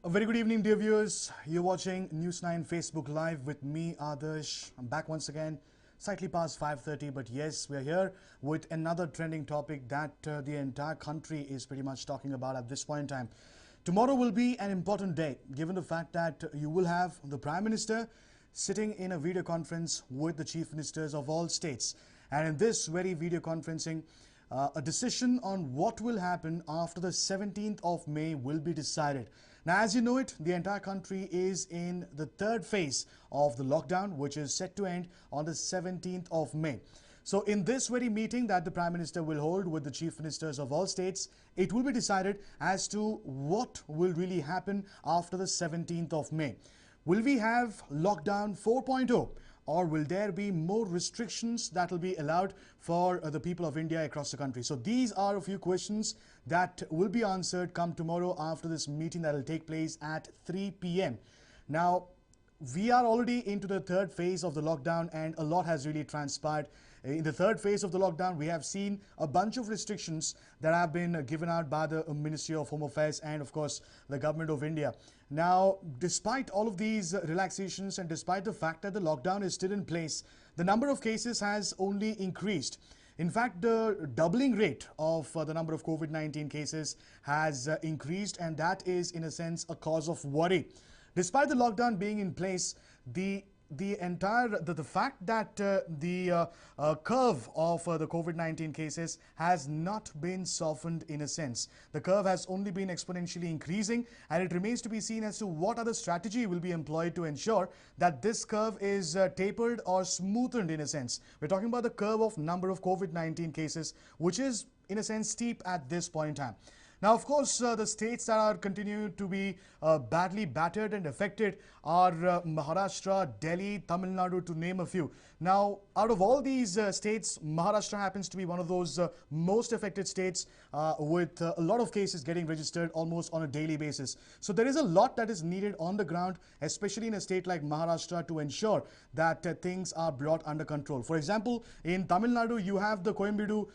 A very good evening, dear viewers. You're watching News 9 Facebook Live with me, Adarsh. I'm back once again, slightly past 5:30, but yes, we're here with another trending topic that the entire country is pretty much talking about at this point in time. Tomorrow will be an important day, given the fact that you will have the Prime Minister sitting in a video conference with the Chief Ministers of all states. And in this very video conferencing, a decision on what will happen after the 17th of May will be decided. Now, as you know it, the entire country is in the third phase of the lockdown, which is set to end on the 17th of May. So in this very meeting that the Prime Minister will hold with the Chief Ministers of all states, it will be decided as to what will really happen after the 17th of May. Will we have lockdown 4.0? Or will there be more restrictions that will be allowed for the people of India across the country? So these are a few questions that will be answered come tomorrow after this meeting that will take place at 3 p.m. Now, we are already into the third phase of the lockdown and a lot has really transpired. In the third phase of the lockdown, we have seen a bunch of restrictions that have been given out by the Ministry of Home Affairs and, of course, the Government of India. Now, despite all of these relaxations and despite the fact that the lockdown is still in place, the number of cases has only increased. In fact, the doubling rate of the number of COVID-19 cases has increased, and that is, in a sense, a cause of worry. Despite the lockdown being in place, the fact that the curve of the COVID-19 cases has not been softened in a sense. The curve has only been exponentially increasing, and it remains to be seen as to what other strategy will be employed to ensure that this curve is tapered or smoothened in a sense. We're talking about the curve of number of COVID-19 cases, which is in a sense steep at this point in time. Now, of course, the states that are continuing to be badly battered and affected are Maharashtra, Delhi, Tamil Nadu, to name a few. Now, out of all these states, Maharashtra happens to be one of those most affected states with a lot of cases getting registered almost on a daily basis. So there is a lot that is needed on the ground, especially in a state like Maharashtra, to ensure that things are brought under control. For example, in Tamil Nadu, you have the Coimbatore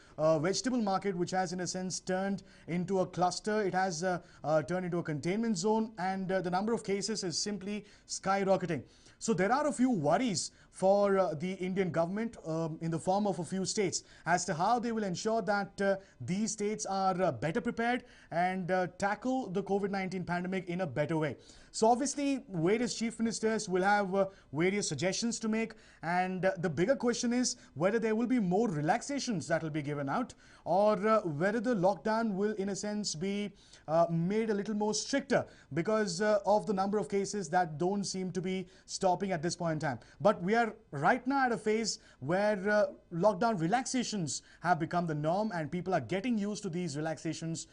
vegetable market, which has in a sense turned into a cluster. It has turned into a containment zone, and the number of cases is simply skyrocketing. So there are a few worries for the Indian government in the form of a few states as to how they will ensure that these states are better prepared and tackle the COVID-19 pandemic in a better way. So obviously, various chief ministers will have various suggestions to make, and the bigger question is whether there will be more relaxations that will be given out, or whether the lockdown will in a sense be made a little more stricter because of the number of cases that don't seem to be stopping at this point in time. But we are right now at a phase where lockdown relaxations have become the norm and people are getting used to these relaxations.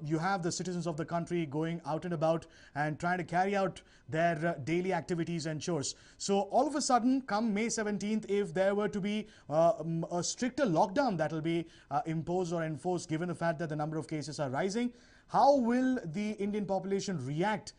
You have the citizens of the country going out and about and trying to carry out their daily activities and chores. So all of a sudden, come May 17th, if there were to be a stricter lockdown that will be imposed or enforced, given the fact that the number of cases are rising, how will the Indian population react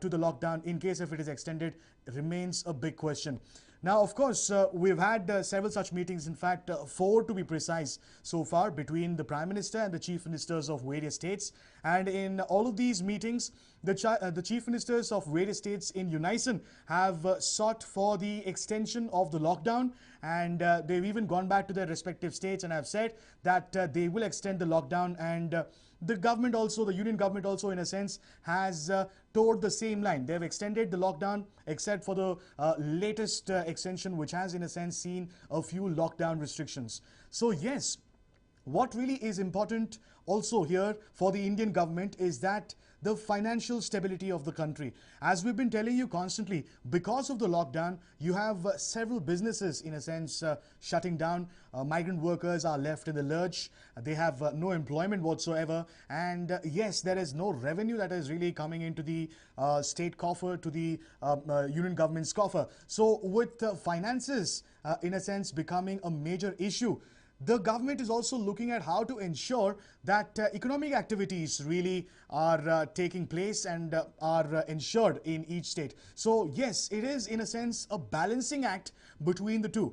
to the lockdown in case if it is extended remains a big question. Now, of course, we've had several such meetings, in fact, 4 to be precise so far, between the Prime Minister and the Chief Ministers of various states. And in all of these meetings, the Chief Ministers of various states in unison have sought for the extension of the lockdown, and they've even gone back to their respective states and have said that they will extend the lockdown, and the government also, the union government also in a sense has towed the same line. They've extended the lockdown except for the latest extension, which has in a sense seen a few lockdown restrictions. So yes, what really is important also here for the Indian government is that the financial stability of the country. As we've been telling you constantly, because of the lockdown, you have several businesses in a sense shutting down. Migrant workers are left in the lurch. They have no employment whatsoever. And yes, there is no revenue that is really coming into the state coffer, to the union government's coffer. So with finances in a sense becoming a major issue, the government is also looking at how to ensure that economic activities really are taking place and are ensured in each state. So yes, it is in a sense a balancing act between the two.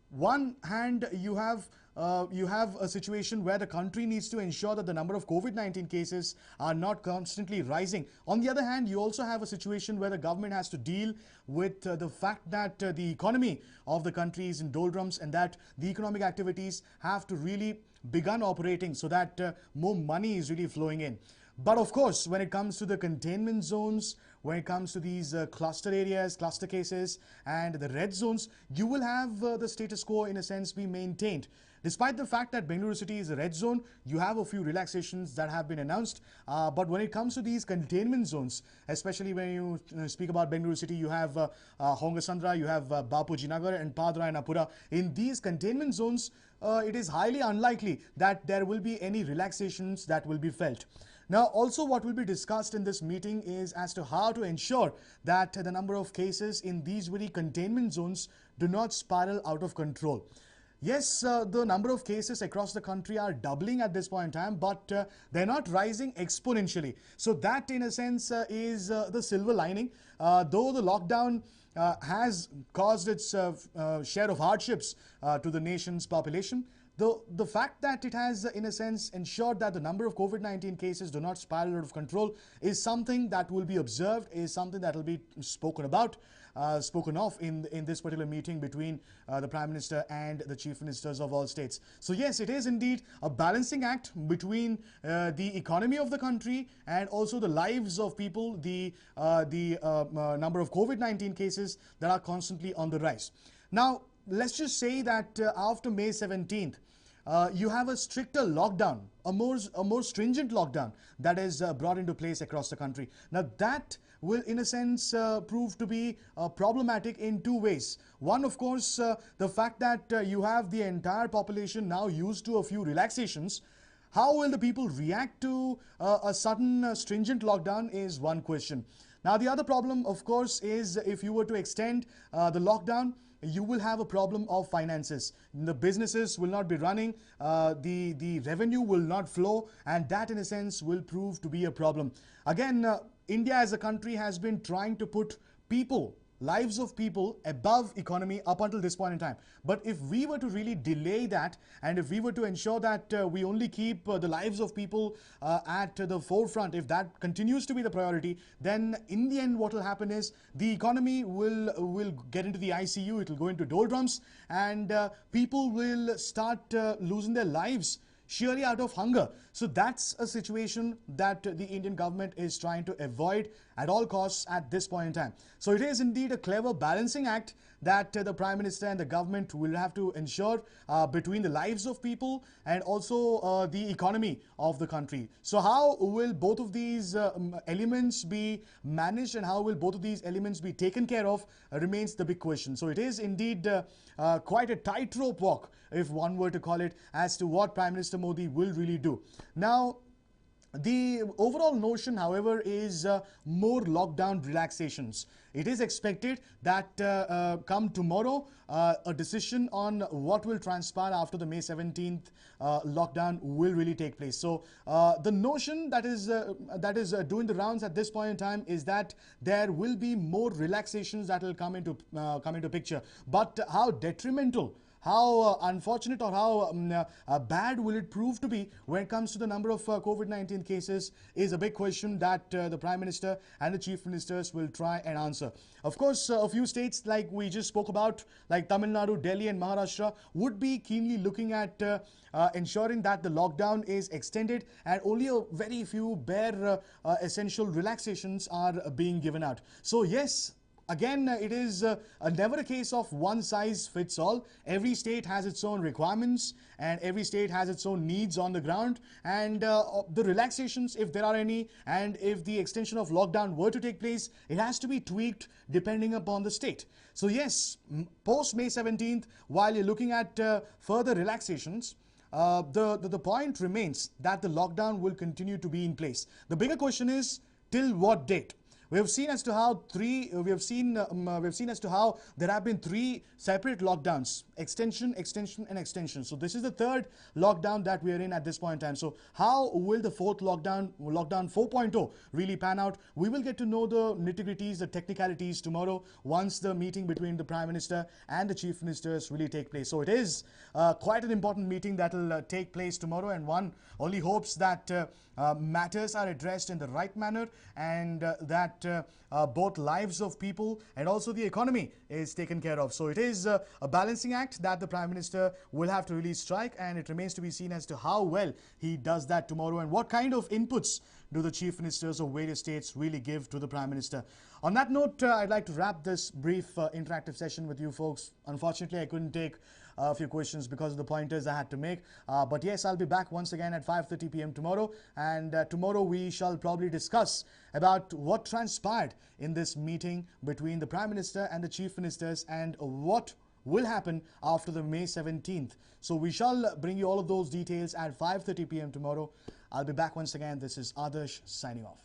one hand you have a situation where the country needs to ensure that the number of COVID-19 cases are not constantly rising. On the other hand, you also have a situation where the government has to deal with the fact that the economy of the country is in doldrums, and that the economic activities have to really begun operating so that more money is really flowing in. But of course, when it comes to the containment zones, when it comes to these cluster areas, cluster cases, and the red zones, you will have the status quo in a sense be maintained. Despite the fact that Bengaluru city is a red zone, you have a few relaxations that have been announced. But when it comes to these containment zones, especially when you speak about Bengaluru city, you have Hongasandra, you have Bapuji Nagar and Padrayanapura. In these containment zones, it is highly unlikely that there will be any relaxations that will be felt. Now, also what will be discussed in this meeting is as to how to ensure that the number of cases in these very containment zones do not spiral out of control. Yes, the number of cases across the country are doubling at this point in time, but they're not rising exponentially. So that, in a sense, is the silver lining. Though the lockdown has caused its share of hardships to the nation's population, the fact that it has, in a sense, ensured that the number of COVID-19 cases do not spiral out of control is something that will be observed, is something that will be spoken about, spoken of in this particular meeting between the Prime Minister and the Chief Ministers of all states. So yes, it is indeed a balancing act between the economy of the country and also the lives of people, the number of COVID-19 cases that are constantly on the rise. Now, let's just say that after May 17th, you have a stricter lockdown, a more stringent lockdown that is brought into place across the country. Now that will, in a sense, prove to be problematic in two ways. One, of course, the fact that you have the entire population now used to a few relaxations. How will the people react to a sudden stringent lockdown is one question. Now, the other problem, of course, is if you were to extend the lockdown, you will have a problem of finances. The businesses will not be running, the revenue will not flow, and that, in a sense, will prove to be a problem. Again, India as a country has been trying to put people, lives of people, above economy up until this point in time. But if we were to really delay that, and if we were to ensure that we only keep the lives of people at the forefront, if that continues to be the priority, then in the end what will happen is the economy will get into the ICU, it will go into doldrums, and people will start losing their lives sheerly out of hunger. So that's a situation that the Indian government is trying to avoid at all costs at this point in time. So it is indeed a clever balancing act that the Prime Minister and the government will have to ensure between the lives of people and also the economy of the country. So how will both of these elements be managed, and how will both of these elements be taken care of remains the big question. So it is indeed quite a tightrope walk, if one were to call it, as to what Prime Minister Modi will really do. Now, the overall notion, however, is more lockdown relaxations. It is expected that come tomorrow, a decision on what will transpire after the May 17th lockdown will really take place. So the notion that is doing the rounds at this point in time is that there will be more relaxations that will come into picture. But how detrimental, how unfortunate, or how bad will it prove to be when it comes to the number of COVID-19 cases is a big question that the Prime Minister and the Chief Ministers will try and answer. Of course, a few states like we just spoke about, like Tamil Nadu, Delhi and Maharashtra, would be keenly looking at ensuring that the lockdown is extended and only a very few bare essential relaxations are being given out. So yes, again, it is never a case of one size fits all. Every state has its own requirements and every state has its own needs on the ground, and the relaxations, if there are any, and if the extension of lockdown were to take place, it has to be tweaked depending upon the state. So yes, post May 17th, while you're looking at further relaxations, the point remains that the lockdown will continue to be in place. The bigger question is, till what date? We have seen as to how there have been three separate lockdowns: extension, extension, and extension. So this is the third lockdown that we are in at this point in time. So how will the fourth lockdown 4.0, really pan out? We will get to know the nitty-gritties, the technicalities tomorrow once the meeting between the Prime Minister and the Chief Ministers really take place. So it is quite an important meeting that will take place tomorrow, and one only hopes that matters are addressed in the right manner, and that both lives of people and also the economy is taken care of. So it is a balancing act that the Prime Minister will have to really strike, and it remains to be seen as to how well he does that tomorrow and what kind of inputs do the Chief Ministers of various states really give to the Prime Minister. On that note, I'd like to wrap this brief interactive session with you folks. Unfortunately, I couldn't take a few questions because of the pointers I had to make. But yes, I'll be back once again at 5:30 p.m. tomorrow. And tomorrow we shall probably discuss about what transpired in this meeting between the Prime Minister and the Chief Ministers and what will happen after the May 17th. So we shall bring you all of those details at 5:30 p.m. tomorrow. I'll be back once again. This is Adarsh signing off.